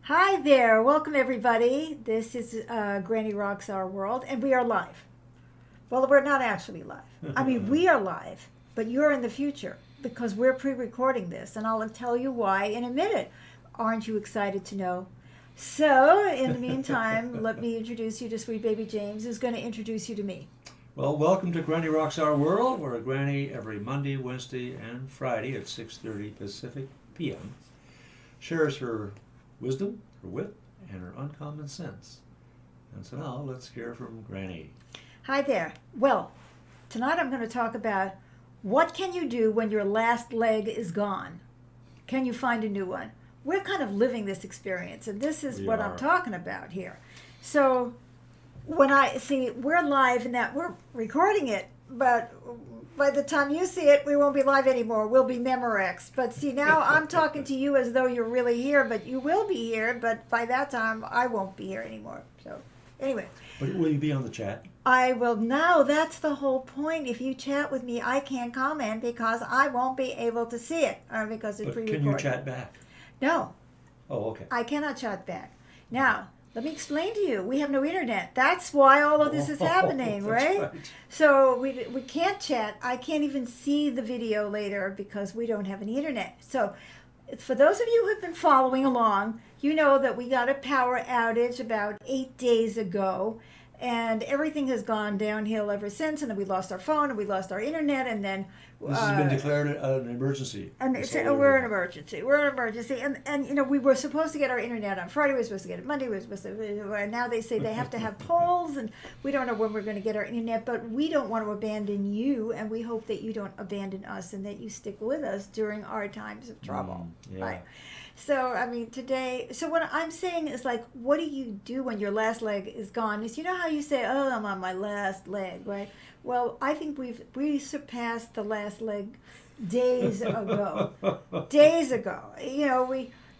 Hi there, welcome everybody. This is Granny Rocks Our World, and we are live. Well, we're not actually live. I mean, we are live, but you're in the future because we're pre recording this, and I'll tell you why in a minute. Aren't you excited to know? So, in the meantime, let me introduce you to sweet baby James, who's going to introduce you to me. Well, welcome to Granny Rocks Our World. We're a Granny every Monday, Wednesday, and Friday at 6:30 Pacific p.m. shares her wisdom, her wit, and her uncommon sense. And so now let's hear from Granny. Hi there. Well, tonight I'm going to talk about what can you do when your last leg is gone? Can you find a new one? We're kind of living this experience, and this is what I'm talking about here. So when I see we're live and that we're recording it, but by the time you see it, we won't be live anymore. We'll be Memorex. But see, now I'm talking to you as though you're really here, but you will be here. But by that time, I won't be here anymore. So anyway. But will you be on the chat? I will now. That's the whole point. If you chat with me, I can't comment because I won't be able to see it because it's pre-recorded. Can you chat back? No. Oh, okay. I cannot chat back. Now, let me explain to you. We have no internet. That's why all of this is happening, right? So we can't chat. I can't even see the video later because we don't have any internet. So for those of you who have been following along, you know that we got a power outage about 8 days ago. And everything has gone downhill ever since. And then we lost our phone and we lost our internet. And then this has been declared an emergency. And we're an emergency. We're an emergency. And you know, we were supposed to get our internet on Friday. We were supposed to get it Monday. We were supposed to. And now they say they have to have polls, and we don't know when we're going to get our internet. But we don't want to abandon you, and we hope that you don't abandon us, and that you stick with us during our times of trouble. Yeah. Right. So, I mean, today, so what I'm saying is like, what do you do when your last leg is gone? Is, you know how you say, oh, I'm on my last leg, right? Well, I think we surpassed the last leg days ago. Days ago. You know,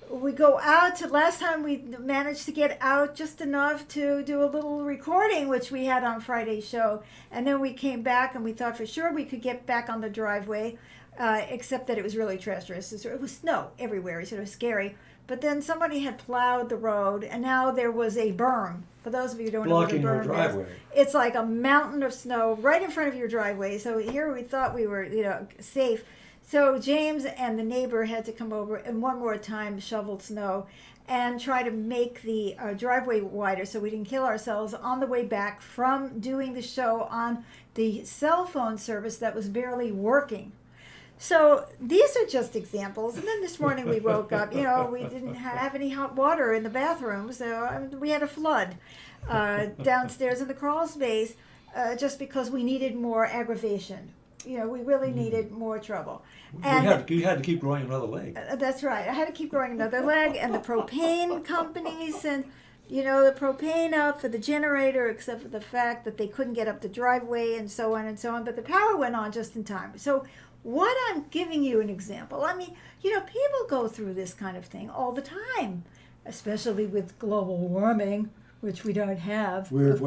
we go out to, last time we managed to get out just enough to do a little recording, which we had on Friday's show. And then we came back and we thought for sure we could get back on the driveway. Except that it was really treacherous. It was snow everywhere, so it was scary. But then somebody had plowed the road, and now there was a berm. For those of you who don't know what a berm is, it's like a mountain of snow right in front of your driveway. So here we thought we were, safe. So James and the neighbor had to come over and one more time shoveled snow and try to make the driveway wider so we didn't kill ourselves on the way back from doing the show on the cell phone service that was barely working. So these are just examples. And then this morning we woke up, we didn't have any hot water in the bathroom. So we had a flood downstairs in the crawl space just because we needed more aggravation. We really needed more trouble. And you had to keep growing another leg. That's right. I had to keep growing another leg. And the propane companies and, the propane up for the generator, except for the fact that they couldn't get up the driveway and so on and so on. But the power went on just in time. So what I'm giving you an example. I mean, people go through this kind of thing all the time, especially with global warming, which we don't have. Weird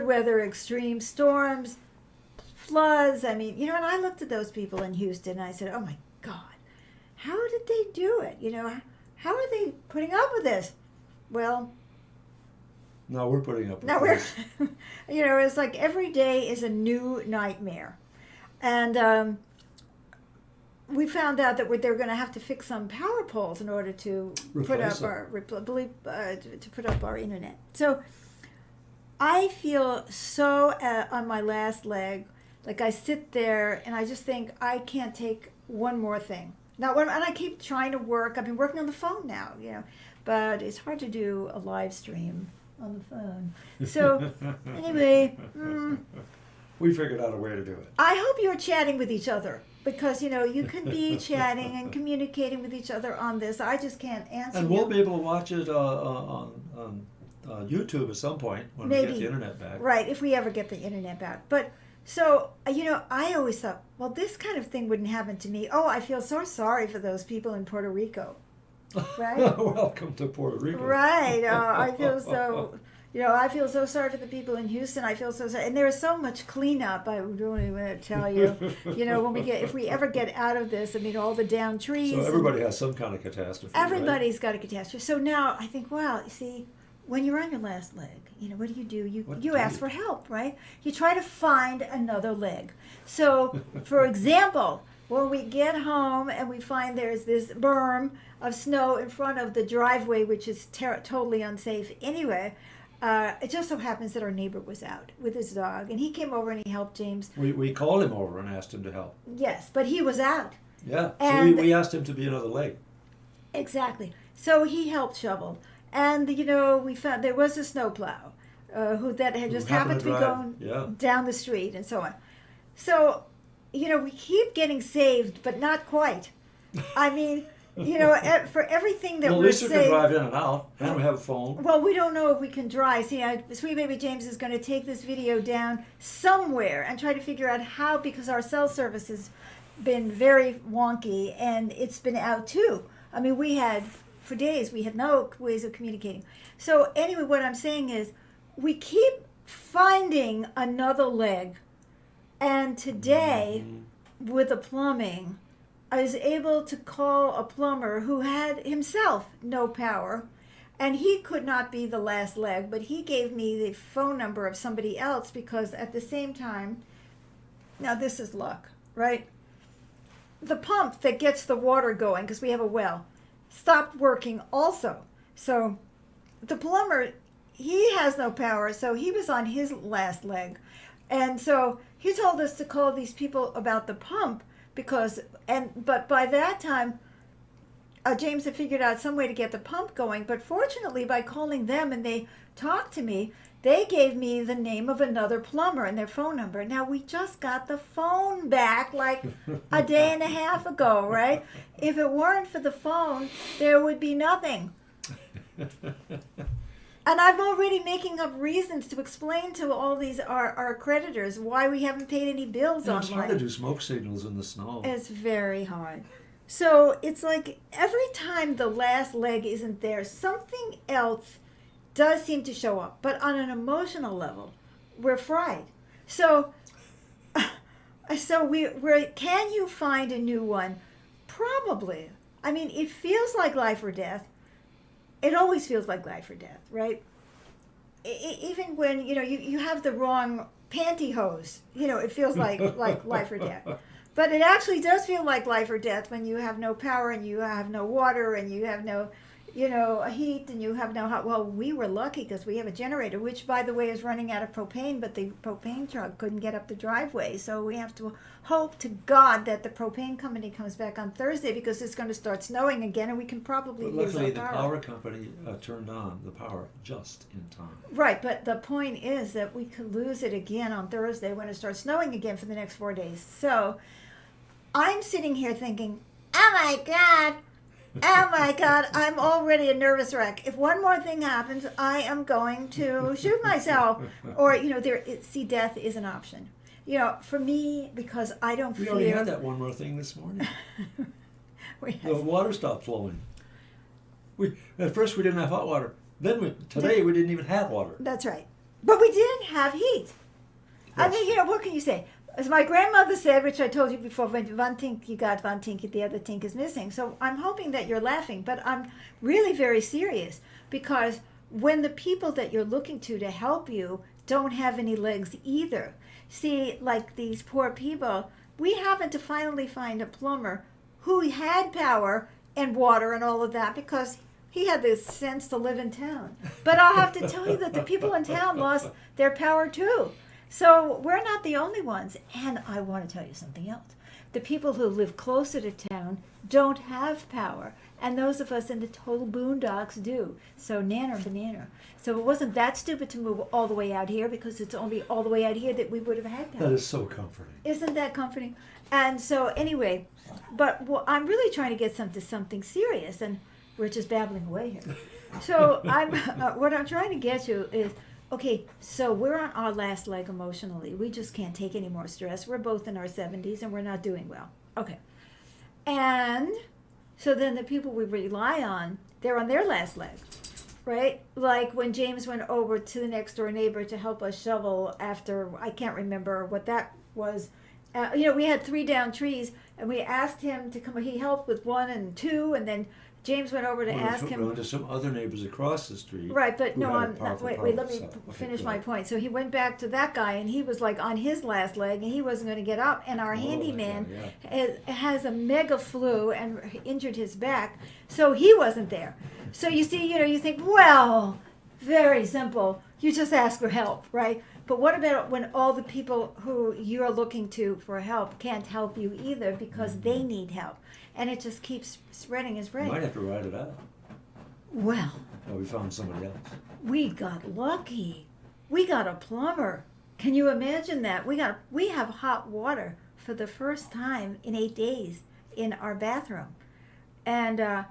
weather, extreme storms, floods. I mean, and I looked at those people in Houston and I said, oh my God, how did they do it? How are they putting up with this? Well, no, we're putting up with this. It's like every day is a new nightmare. And we found out that they're going to have to fix some power poles in order to put up our internet. So I feel so on my last leg, like I sit there and I just think I can't take one more thing. Now, and I keep trying to work. I've been working on the phone now, but it's hard to do a live stream on the phone. So anyway. We figured out a way to do it. I hope you're chatting with each other because, you can be chatting and communicating with each other on this. I just can't answer And we'll be able to watch it on YouTube at some point when we get the internet back. Right, if we ever get the internet back. But so, I always thought, well, this kind of thing wouldn't happen to me. Oh, I feel so sorry for those people in Puerto Rico. Right? Welcome to Puerto Rico. Right. I feel so... I feel so sorry for the people in Houston. I feel so sorry. And there is so much cleanup. I don't even want to tell you. If we ever get out of this, all the downed trees. So everybody has some kind of catastrophe. Everybody's got a catastrophe. So now I think, wow, you see, when you're on your last leg, what do? You ask for help, right? You try to find another leg. So, for example, when we get home and we find there's this berm of snow in front of the driveway, which is totally unsafe anyway, it just so happens that our neighbor was out with his dog, and he came over and he helped James. We called him over and asked him to help. Yes, but he was out. Yeah, and so we asked him to be another leg. Exactly. So he helped shovel. And, we found there was a snowplow who had just happened to be going down the street and so on. So, we keep getting saved, but not quite. For everything that well, we're Lisa saved. can drive in and out, and we have a phone. Well, we don't know if we can drive. See, Sweet Baby James is going to take this video down somewhere and try to figure out how, because our cell service has been very wonky, and it's been out too. For days, we had no ways of communicating. So anyway, what I'm saying is we keep finding another leg. And today, with the plumbing, I was able to call a plumber who had himself no power. And he could not be the last leg, but he gave me the phone number of somebody else because at the same time, now this is luck, right? The pump that gets the water going, because we have a well, stopped working also. So the plumber, he has no power, so he was on his last leg. And so he told us to call these people about the pump but by that time, James had figured out some way to get the pump going. But fortunately, by calling them and they talked to me, they gave me the name of another plumber and their phone number. Now, we just got the phone back like a day and a half ago, right? If it weren't for the phone, there would be nothing. And I'm already making up reasons to explain to all these our creditors why we haven't paid any bills online. It's hard to do smoke signals in the snow. It's very hard. So it's like every time the last leg isn't there, something else does seem to show up. But on an emotional level, we're fried. So can you find a new one? Probably. It feels like life or death. It always feels like life or death, right? Even when, you have the wrong pantyhose, it feels like life or death. But it actually does feel like life or death when you have no power and you have no water and you have no, heat and you have no hot. Well, we were lucky because we have a generator, which, by the way, is running out of propane, but the propane truck couldn't get up the driveway. So we have to hope to God that the propane company comes back on Thursday because it's going to start snowing again and we can probably lose our power. Luckily, the power company turned on the power just in time. Right, but the point is that we could lose it again on Thursday when it starts snowing again for the next 4 days. So I'm sitting here thinking, oh my God, I'm already a nervous wreck. If one more thing happens, I am going to shoot myself. Or, death is an option. For me, because I don't We fear... already had that one more thing this morning. The water stopped flowing. At first we didn't have hot water. Then today we didn't even have water. That's right. But we didn't have heat. Yes. What can you say? As my grandmother said, which I told you before, when one tink you got, one tink the other tink is missing. So I'm hoping that you're laughing, but I'm really very serious because when the people that you're looking to help you don't have any legs either. See, like these poor people, we happened to finally find a plumber who had power and water and all of that because he had the sense to live in town. But I'll have to tell you that the people in town lost their power too. So we're not the only ones. And I want to tell you something else. The people who live closer to town don't have power. And those of us in the total boondocks do. So nanner banana. So it wasn't that stupid to move all the way out here because it's only all the way out here that we would have had power. That is so comforting. Isn't that comforting? And so anyway, but I'm really trying to get something serious. And we're just babbling away here. So what I'm trying to get to is, okay, so we're on our last leg emotionally. We just can't take any more stress. We're both in our 70s and we're not doing well. Okay. And so then the people we rely on, they're on their last leg. right? Like when James went over to the next door neighbor to help us shovel after, I can't remember what that was. We had 3 down trees, and we asked him to come. He helped with 1 and 2, and then James went over to ask him. We went to some other neighbors across the street. Right, but no, had a I'm not. powerful Wait, power let me cell. Okay, finish go my ahead. point. So he went back to that guy, and he was like on his last leg, and he wasn't going to get up. And our Oh, handyman yeah. has a mega flu and injured his back, so he wasn't there. So you see, you think, well, very simple. You just ask for help, right? But what about when all the people who you're looking to for help can't help you either because they need help, and it just keeps spreading and You spreading? might have to ride it out. Well, Or we found somebody else. we got lucky. We got a plumber. Can you imagine that? We have hot water for the first time in 8 days in our bathroom, and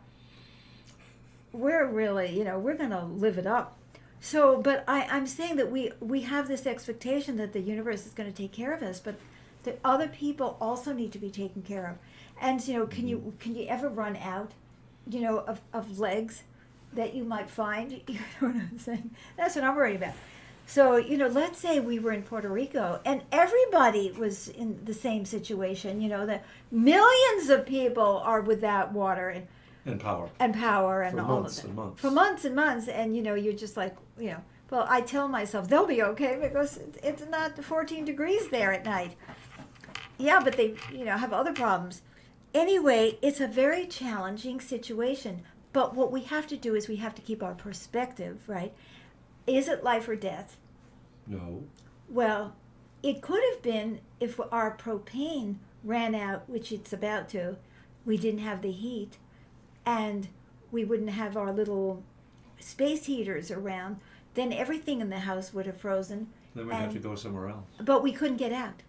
we're really, we're gonna live it up. So, but I'm saying that we have this expectation that the universe is going to take care of us, but the other people also need to be taken care of. And can you ever run out, of legs that you might find? You know what I'm saying? That's what I'm worried about. So, let's say we were in Puerto Rico and everybody was in the same situation, that millions of people are without water And power. and power and For all months of that. and months. For months and months, and you're just like, well, I tell myself they'll be okay because it's not 14 degrees there at night. Yeah, but they, have other problems. Anyway, it's a very challenging situation. But what we have to do is we have to keep our perspective, right? Is it life or death? No. Well, it could have been if our propane ran out, which it's about to, we didn't have the heat, and we wouldn't have our little space heaters around, then everything in the house would have frozen. Then we'd have to go somewhere else. But we couldn't get out.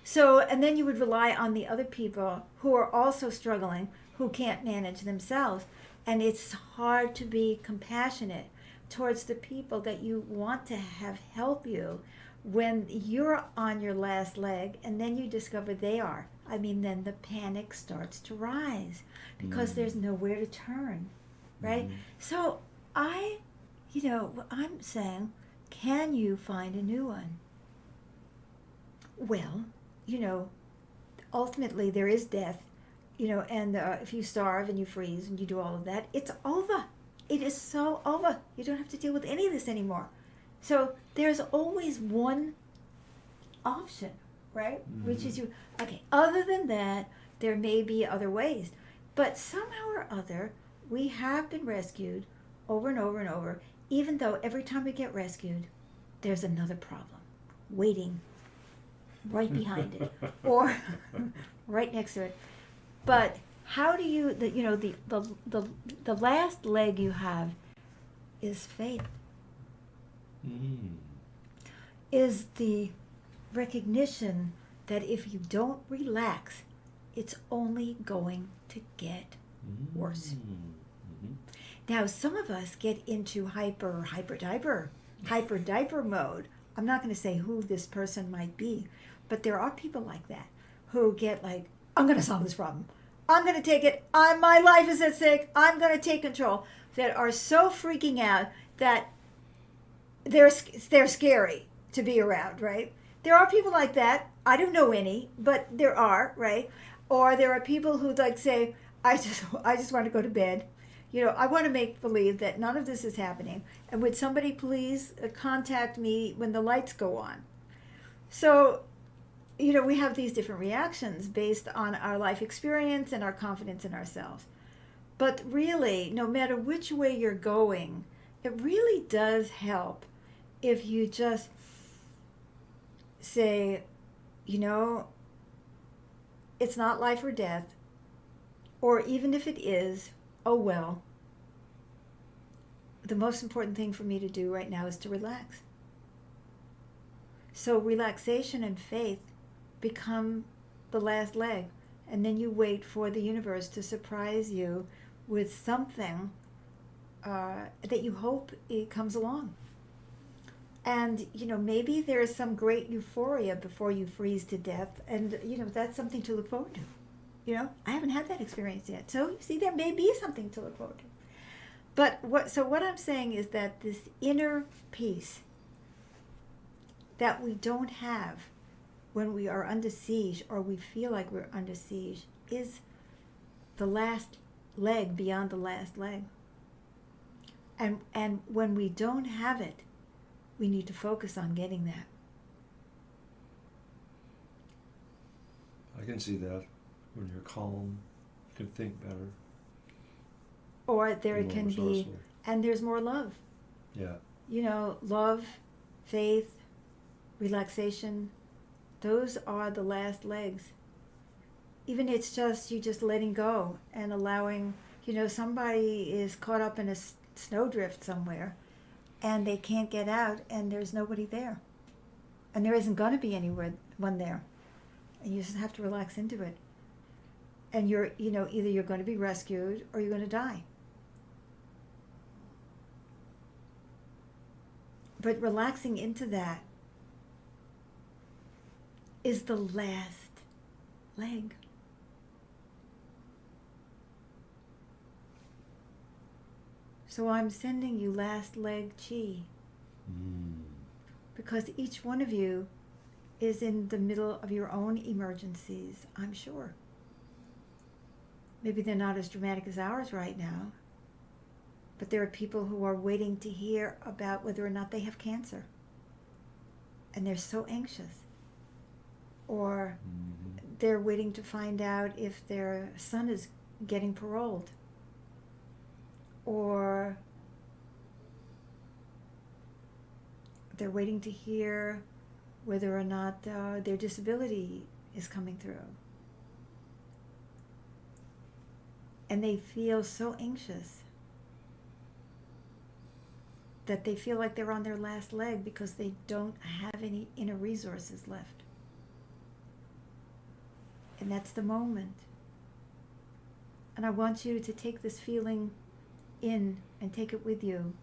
So, and then you would rely on the other people who are also struggling, who can't manage themselves. And it's hard to be compassionate towards the people that you want to have help you when you're on your last leg and then you discover they are. I mean, then the panic starts to rise because there's nowhere to turn, right? So I'm saying, can you find a new one? Well, ultimately there is death, and if you starve and you freeze and you do all of that, it's over. It is so over. You don't have to deal with any of this anymore. So there's always one option, right? Which is okay, other than that, there may be other ways. But somehow or other, we have been rescued over and over and over, even though every time we get rescued, there's another problem waiting right behind it or right next to it. But how do you, the last leg you have is faith, is the recognition that if you don't relax, it's only going to get worse. Now, some of us get into hyper diaper mode. I'm not going to say who this person might be, but there are people like that who get like, I'm going to solve this problem. I'm going to take it. My life is at stake. I'm going to take control. That are so freaking out that they're scary to be around, right? There are people like that. I don't know any, but there are, right? Or there are people who like say, I just want to go to bed. I want to make believe that none of this is happening. And would somebody please contact me when the lights go on? So, we have these different reactions based on our life experience and our confidence in ourselves. But really, no matter which way you're going, it really does help if you just say, it's not life or death, or even if it is, oh well. The most important thing for me to do right now is to relax. So relaxation and faith become the last leg, and then you wait for the universe to surprise you with something that you hope it comes along. And maybe there's some great euphoria before you freeze to death, and that's something to look forward to. I haven't had that experience yet, so you see, there may be something to look forward to. But what I'm saying is that this inner peace that we don't have when we are under siege or we feel like we're under siege is the last leg beyond the last leg. And when we don't have it, we need to focus on getting that. I can see that. When you're calm, you can think better. Or there Be more can be, resourceful. and there's more love. Yeah. You know, love, faith, relaxation, those are the last legs. Even it's just you just letting go and allowing, you know, somebody is caught up in a snowdrift somewhere and they can't get out and there's nobody there. And there isn't going to be anyone there. And you just have to relax into it. And you're, you know, either you're going to be rescued or you're going to die. But relaxing into that is the last leg. So I'm sending you last leg chi. Because each one of you is in the middle of your own emergencies, I'm sure. Maybe they're not as dramatic as ours right now, but there are people who are waiting to hear about whether or not they have cancer. And they're so anxious. Or they're waiting to find out if their son is getting paroled. Or they're waiting to hear whether or not their disability is coming through. And they feel so anxious that they feel like they're on their last leg because they don't have any inner resources left. And that's the moment. And I want you to take this feeling in and take it with you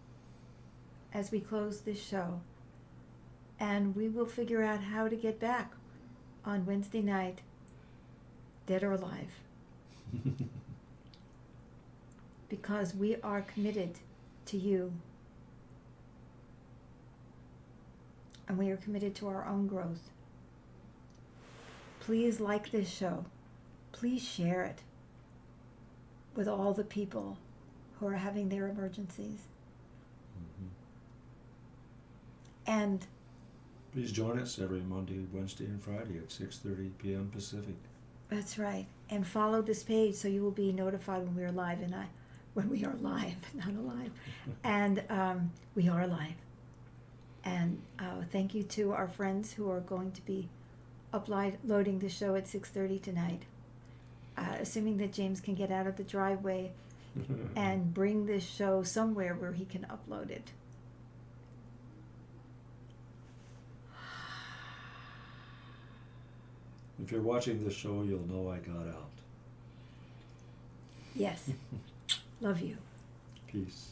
as we close this show. And we will figure out how to get back on Wednesday night, dead or alive. Because we are committed to you. And we are committed to our own growth. Please like this show. Please share it with all the people who are having their emergencies. And please join us every Monday, Wednesday, and Friday at 6:30 p.m. Pacific. that's right. And follow this page so you will be notified when we are live. And when we are live, not alive. And we are live. And thank you to our friends who are going to be uploading the show at 6:30 tonight. Assuming that James can get out of the driveway and bring this show somewhere where he can upload it. If you're watching this show, you'll know I got out. Yes. Love you. Peace.